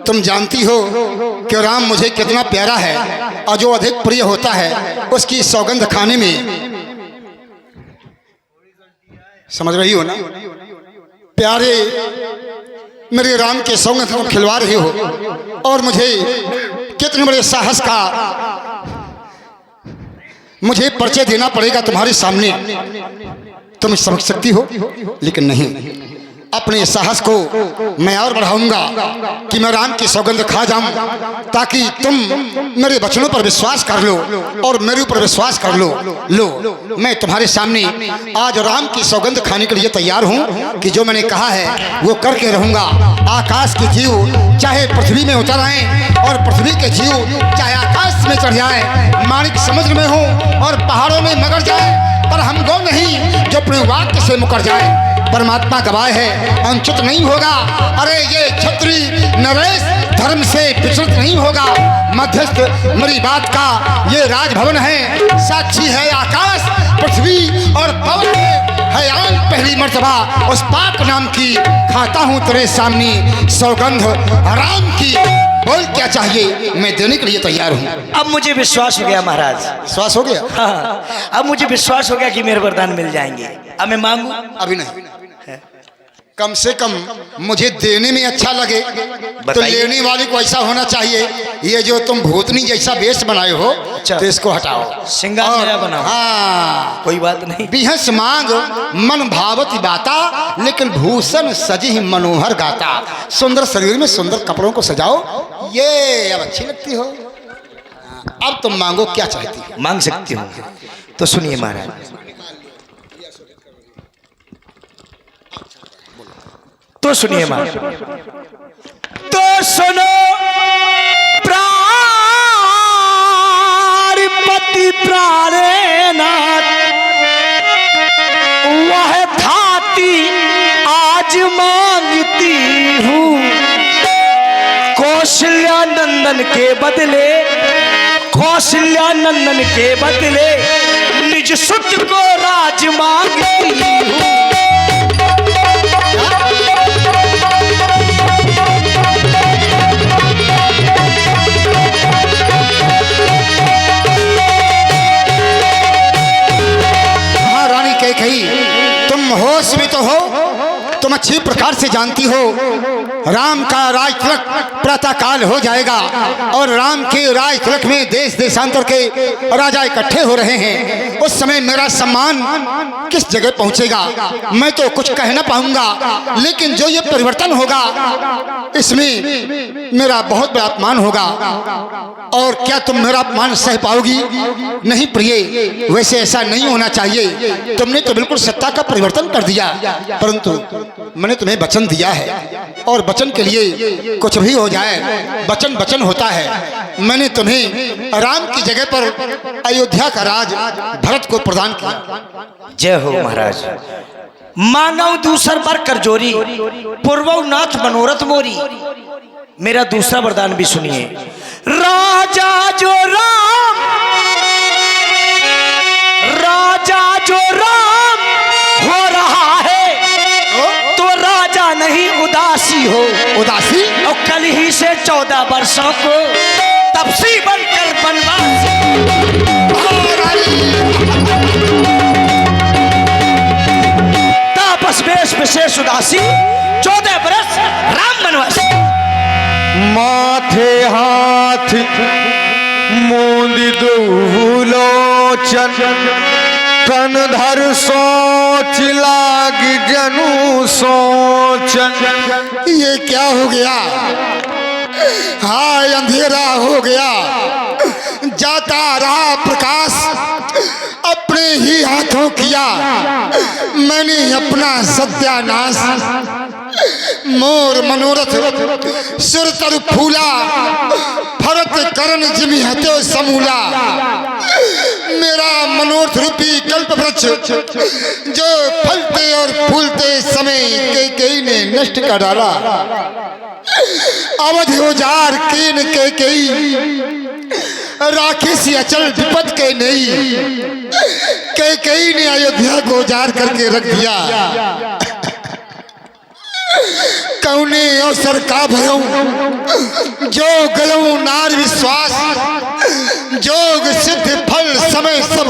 तुम जानती हो कि राम मुझे कितना प्यारा है और जो अधिक प्रिय होता है उसकी सौगंध खाने में, समझ रही हो ना, प्यारे मेरे राम के सौगंध तुम खिलवा रहे हो और मुझे कितने बड़े साहस का मुझे परिचय देना पड़ेगा तुम्हारे सामने। तुम समझ सकती हो, लेकिन नहीं, अपने साहस को मैं और बढ़ाऊंगा कि मैं राम की सौगंध खा जाऊं, ताकि तुम मेरे वचनों पर विश्वास कर लो और मेरे ऊपर विश्वास कर लो। लो, मैं तुम्हारे सामने आज राम की सौगंध खाने के लिए तैयार हूं कि जो मैंने कहा है वो करके रहूंगा। आकाश के जीव चाहे पृथ्वी में उतर आए और पृथ्वी के जीव चाहे आकाश में चढ़ जाए, माणिक समुद्र में हो और पहाड़ों में मगर जाए, पर हम गो नहीं जो अपने वाक्य से मुकर जाए। परमात्मा गवाह है, अनुचित नहीं होगा। अरे ये क्षत्रिय नरेश धर्म से विचलित नहीं होगा। मध्यस्थ मेरी बात का ये राजभवन है, साक्षी है आकाश पृथ्वी और पवन है आन पहली मर्तबा उस पाक नाम की खाता हूँ तेरे सामने सौगंध राम की। बोल क्या चाहिए, मैं देने के लिए तैयार हूँ। अब मुझे विश्वास हो गया महाराज। विश्वास हो गया? हाँ, अब मुझे विश्वास हो गया कि मेरे वरदान मिल जाएंगे। अब मैं मांगू? अभी नहीं, कम से कम मुझे देने में अच्छा लगे तो लेने वाले को ऐसा होना चाहिए। ये जो तुम भूतनी जैसा वेश बनाए हो, अच्छा, तो इसको हटाओ, श्रृंगार नया बनाओ। हाँ, कोई बात नहीं। बिहस मांग मन भावती बाता, लेकिन भूषण सजी मनोहर गाता। सुंदर शरीर में सुंदर कपड़ों को सजाओ, ये अब अच्छी लगती हो। अब तुम मांगो क्या चाहती हो। मांग सकती हूँ, तो सुनिए महाराज। तो सुनिए महाराज, तो सुनो प्राणपति प्राणनाथ, वह थाती आज मांगती हूँ। कौशल्या नंदन के बदले, कौशल्या नंदन के बदले निज सुत को राज मांगती हूँ। तुम होश में तो हो, तुम अच्छी प्रकार से जानती हो राम का राज तिलक प्रातः काल हो जाएगा और राम के राज तिलक में देश देशांतर के राजा इकट्ठे हो रहे हैं। उस समय मेरा सम्मान किस जगह पहुंचेगा मैं तो कुछ कह ना पाऊंगा, लेकिन जो ये परिवर्तन होगा इसमें मेरा बहुत बड़ा अपमान होगा। और क्या तुम मेरा अपमान सह पाओगी? नहीं प्रिय, वैसे ऐसा नहीं होना चाहिए। तुमने तो बिल्कुल सत्ता का परिवर्तन कर दिया, परंतु मैंने तुम्हें वचन दिया है और वचन के लिए कुछ भी हो जाए, वचन वचन होता है। मैंने तुम्हें राम की जगह पर अयोध्या का राज भरत को प्रदान किया। जय हो महाराज। मानव दूसर पर करजोरी, पूर्वौ नाथ मनोरथ मोरी। मेरा दूसरा वरदान भी सुनिए। राजा जो राम, राजा जो राम हो रहा है, तो राजा नहीं उदासी हो। उदासी? और कल ही से 14 वर्षों को तपसी बनकर बनवासी। तापस वेश विशेष उदासी, 14 वर्ष राम बनवासी। माथे हाथ मोदित लोचन, तन धर सोच लाग जनु सोचन। ये क्या हो गया? हाय अंधेरा हो गया, जाता रहा प्रकाश अपने ही हाथों किया मैंने अपना सत्यानाश। मोर मनोरथ सुर तर फूला, भरत करण जिमि हत्यो समूला। मेरा मनोरथ रूपी कल्प वृक्ष जो फलते और फूलते समय कैकेयी ने नष्ट कर डाला। अवधि उजार कीन कैकेयी, राखी अचल विपत के नहीं। कैकेयी ने अयोध्या को उजाड़ करके रख दिया। कौने अवसर का भयऊ जो गयऊ नार विश्वास जोग सिद्ध फल समय सब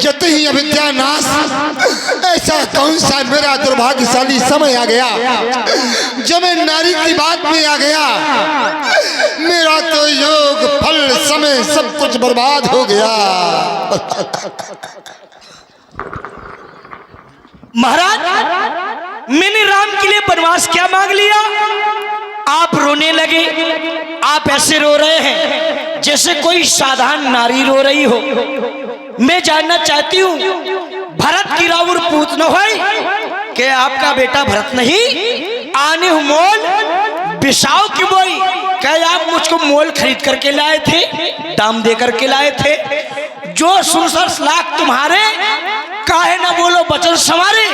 जत ही अविद्या नाश। ऐसा कौन सा मेरा दुर्भाग्यशाली समय आ गया जो मैं नारी की बात में आ गया। मेरा तो योग फल समय सब कुछ बर्बाद हो गया। महाराज मैंने राम के लिए वनवास क्या मांग लिया? आप रोने लगे। आप ऐसे रो रहे हैं जैसे कोई साधारण नारी रो रही हो। मैं जानना चाहती हूँ भरत की राउर पूत न हो कि आपका बेटा भरत नहीं आने हूँ मोल बिसाओ की बोई। क्या आप मुझको मोल खरीद करके लाए थे, दाम दे करके लाए थे? जो 67 लाख तुम्हारे काहे ना बोलो वचन संवारे।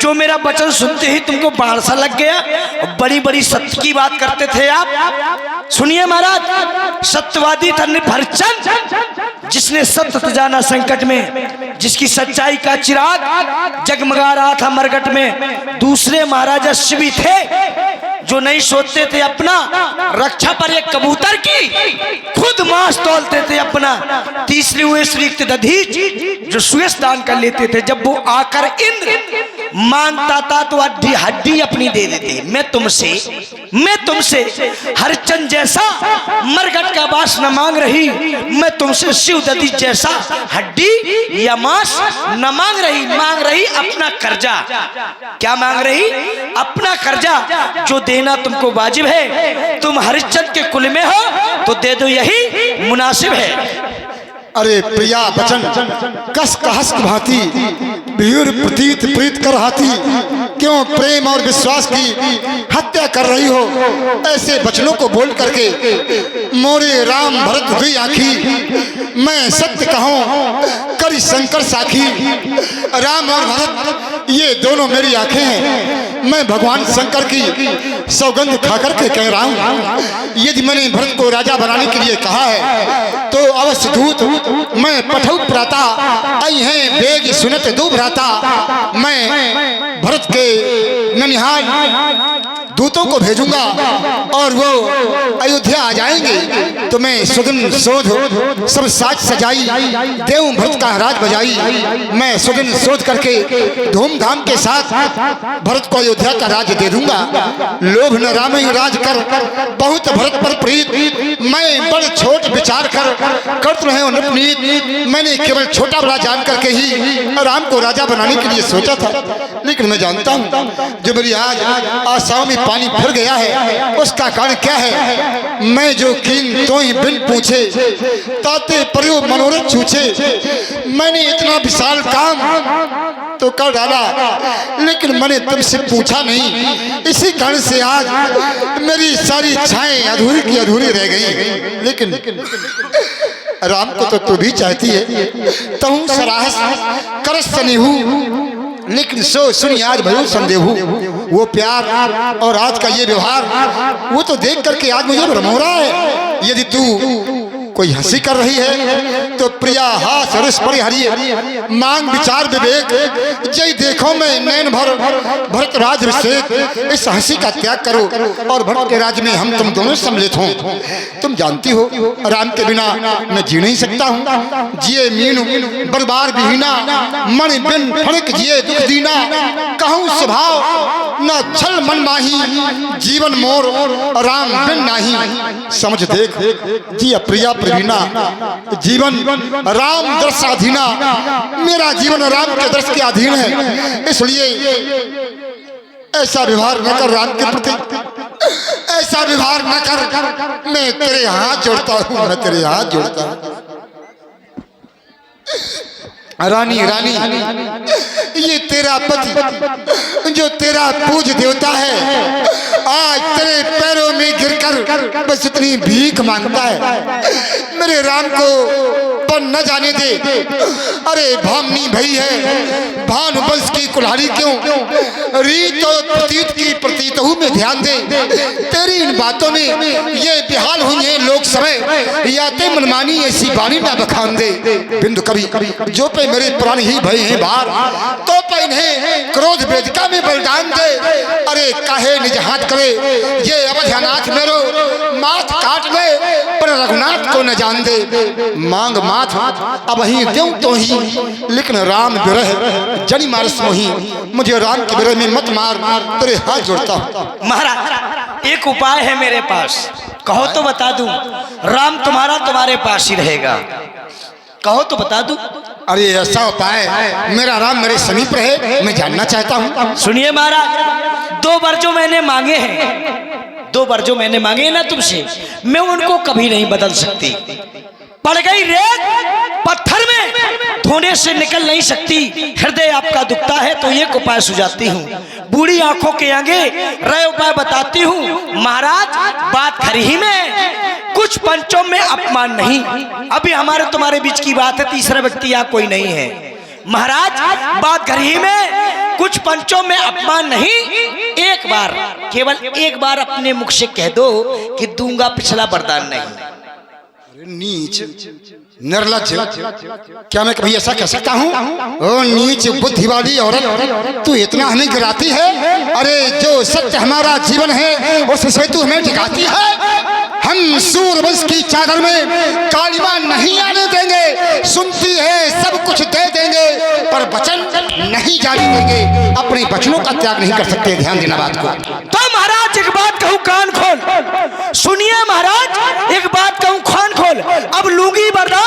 जो मेरा वचन सुनते ही तुमको बाढ़ सा लग गया। बड़ी बड़ी सत्य की बात करते थे आप। सुनिए महाराज, सत्यवादी था हरिश्चंद्र, जिसने सत्य जाना संकट में, जिसकी सच्चाई का चिराग जगमगा रहा था मरकट में। दूसरे महाराजा शिवी थे जो नहीं सोचते थे अपना रक्षा पर एक कबूतर की, खुद मांस तोलते थे अपना। तीसरे हुए श्री दधीच जो सुयस दान कर लेते थे। जब वो आकर इंद्र मांगता था तो हड्डी हड्डी अपनी दे देते। मैं तुमसे हरिश्चंद्र जैसा मरघट का बास न मांग रही, मैं तुमसे शिव दधी जैसा हड्डी या मांस न मांग रही अपना कर्जा। क्या मांग रही? अपना कर्जा जो देना तुमको वाजिब है। तुम हरिश्चंद्र के कुल में हो तो दे दो, यही मुनासिब है। अरे प्रिया बचन कस कहस भांति भीड़ प्रतीत प्रीत कर हाथी, क्यों प्रेम और विश्वास की हत्या कर रही हो? ऐसे वचनों को बोल करके मोरे राम भरत हुई आखी। मैं सत्य कहूँ करी शंकर साखी। राम और भरत ये दोनों मेरी आंखें हैं। मैं भगवान शंकर की सौगंध खा करके कह रहा हूँ, यदि मैंने भरत को राजा बनाने के लिए कहा है तो अवश्य दूत मैं पठौ प्राता आई है बेग सुनत दो भ्राता। मैं भरत के ननिहाल दूतों को भेजूंगा और वो अयोध्या आ जाएंगे तो मैं सुदिन शोध सब साज सजाई देव भरत का राज बजाई। मैं सुदिन शोध करके धूमधाम के साथ भरत को अयोध्या का राज दे दूंगा। लोभ न राम राज कर बहुत भरत पर प्रीत, मैं बड़ छोट विचार कर रहे हो नपनीत। मैंने केवल छोटा बड़ा जान करके ही राम को राजा बनाने के लिए सोचा था, लेकिन मैं जानता हूँ जो मेरी आज आशाओं में पानी फिर गया है उसका कारण क्या है। मैं जो कीन तो ही बिन पूछे ताते परियो मनोरथ छूछे। मैंने इतना विशाल काम तो कर डाला, लेकिन मैंने तुमसे पूछा नहीं। इसी कारण से आज मेरी सारी इच्छाएं अधूरी की अधूरी रह गई। लेकिन राम को तो तू भी चाहती है, तहु सराहस करस सनेहू, लेकिन सो सुनी आज भयो संदेहू। वो प्यार और आज का ये व्यवहार वो तो देख करके आज मुझे भ्रम हो रहा है। यदि तू कोई हंसी कर रही है तो प्रिया हास रस पड़े हरिये मांग विचार विवेक जय देखो मैं नैन भर भरत राज अभिषेक। इस हंसी का त्याग करो और भरत के राज में हम तुम दोनों सम्मिलित हों। तुम जानती हो राम के बिना मैं जी नहीं सकता हूँ। जिए मीनू बरबार बिहीना मन बिन फड़क जिए दुख दीना। कहूँ स्वभाव न छल मन माही जीवन मोर राम बिन नाही। समझ देख जी प्रिया प्रवीणा जीवन राम दर्शाधीना। मेरा जीवन राम के दर्श के अधीन है, इसलिए ऐसा व्यवहार न कर राम के प्रति, ऐसा व्यवहार न कर। मैं तेरे हाथ जोड़ता हूँ, मैं तेरे हाथ जोड़ता हूँ। रानी रानी ये तेरा पति जो तेरा पूज देवता है आज तेरे पैरों में गिरकर बस इतनी भीख मांगता है। मेरे राम को पर न जाने दे। अरे भामनी भई है भानुवंश की कुल्हाड़ी क्यों, रीत और प्रतीत की प्रतीतहु में ध्यान दे। तेरी इन बातों में ये बेहाल हुई है लोग समय, या ते मनमानी ऐसी बानी ना बखान दे। बिंदु कवि जो पे मेरे प्राण ही भय हैं बार, तो पे इन्हें क्रोध वेदिका में बलिदान दे। अरे काहे निज हाथ करे ये अवध्यानाथ मेरो, माथ काट ले पर रघुनाथ को न जान दे। मांग माथ अब ही देऊं तो ही, लेकिन राम विरह जनी मारस मोही। मुझे राम के विरह में मत मार, तेरे हाथ जोड़ता हूं। महाराज एक उपाय है मेरे पास, कहो तो बता दूं। राम तुम्हारे पास ही रहेगा, कहो तो बता दूं। अरे ऐसा उपाय, मेरा राम मेरे समीप रहे, मैं जानना चाहता हूँ। सुनिए महाराज, 2 बार जो मैंने मांगे हैं, 2 बार जो मैंने मांगे हैं ना तुमसे, मैं उनको कभी नहीं बदल सकती। पड़ गई रेत पत्थर में, धोने से निकल नहीं सकती। हृदय आपका दुखता है तो एक उपाय सुझाती हूँ, बूढ़ी आंखों के आगे रह उपाय बताती हूँ। महाराज बात खरी ही में, कुछ पंचों में अपमान नहीं। अभी हमारे तुम्हारे बीच की बात है, तीसरा व्यक्ति यहाँ कोई नहीं है। महाराज बात घर ही में, कुछ पंचों में अपमान नहीं। एक बार, केवल एक बार अपने मुख से कह दो कि दूंगा पिछला वरदान नहीं। नीच निर्लज्ज, क्या मैं कभी ऐसा कह सकता हूँ? ओ नीच बुद्धि वाली औरत, तू इतना हमें गिराती है। अरे जो सत्य हमारा जीवन है उससे तू हमें टिकाती है। हम सूरवंश की चादर में कालिमा नहीं आने देंगे। सुनती है सब कुछ दे देंगे, पर वचन नहीं जाने देंगे। अपने वचनों का त्याग नहीं कर सकते, ध्यान देना बात को। तो महाराज एक बात कहूँ कान खोल, सुनिए महाराज एक बात कहूँ कान खोल। अब लूंगी वरदान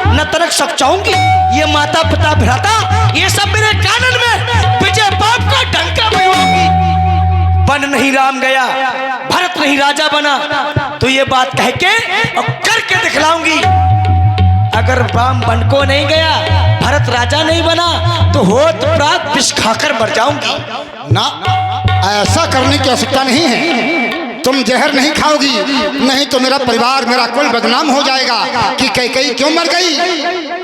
न तरक सचाऊंगी। ये माता पिता भ्राता ये सब मेरे कानन में विजय बाप का डंका बजवाऊंगी। बन नहीं राम गया, भरत नहीं राजा बना, तो ये बात कह के और करके दिखलाऊंगी। अगर राम बन को नहीं गया, भरत राजा नहीं बना, तो होत प्रात विष खाकर मर जाऊंगी। ना, ऐसा करने की आवश्यकता नहीं है। तुम जहर नहीं खाओगी, नहीं तो मेरा परिवार मेरा कुल बदनाम हो जाएगा कि कैकेयी क्यों मर गई।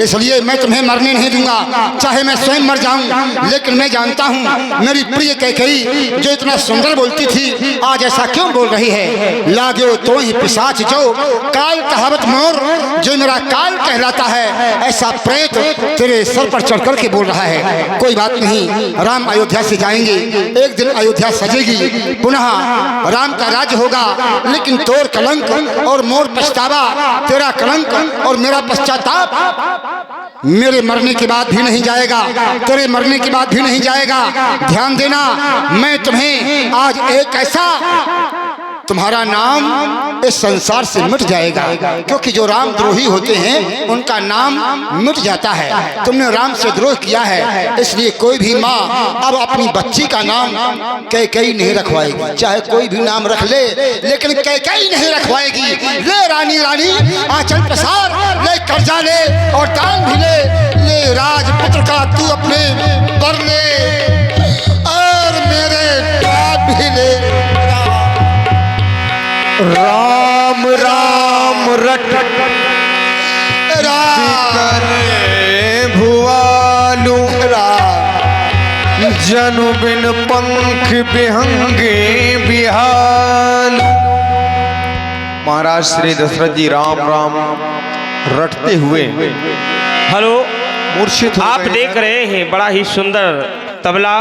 इसलिए मैं तुम्हें मरने नहीं दूंगा, चाहे मैं स्वयं मर जाऊं। लेकिन मैं जानता हूं मेरी प्रिय कैकेयी जो इतना सुंदर बोलती थी, आज ऐसा क्यों बोल रही है। लागो तो ही पिशाच जो काल कहावत मोर, जो मेरा काल कहलाता है, ऐसा प्रेत तेरे सर पर चढ़ कर के बोल रहा है। कोई बात नहीं, राम अयोध्या से जाएंगे, एक दिन अयोध्या सजेगी, पुनः राम का राज्य होगा। लेकिन तोर कलंक और मोर पछतावा, तेरा कलंक और मेरा पश्चाताप मेरे मरने के बाद भी नहीं जाएगा, तेरे मरने के बाद भी नहीं जाएगा। ध्यान देना, मैं तुम्हें आज एक ऐसा, तुम्हारा नाम इस संसार से मिट जाएगा, क्योंकि जो राम द्रोही होते हैं उनका नाम मिट जाता है। तुमने राम से द्रोह किया है, इसलिए कोई भी माँ अब अपनी बच्ची का नाम कैकेयी नहीं रखवाएगी। चाहे कोई भी नाम रख ले, लेकिन कैकेयी नहीं रखवाएगी। ले रानी रानी आंचल प्रसार, ले कर्जा ले और दान भी ले, ले राजपुत्र का तू अपने पर ले और मेरे बाप भी ले। राम राम रट करे भुआलू, जनु बिन पंख बिहंगे बिहाल। महाराज श्री दशरथ जी राम राम रटते हुए हेलो, मूर्छित आप देख रहे हैं बड़ा ही सुंदर तबला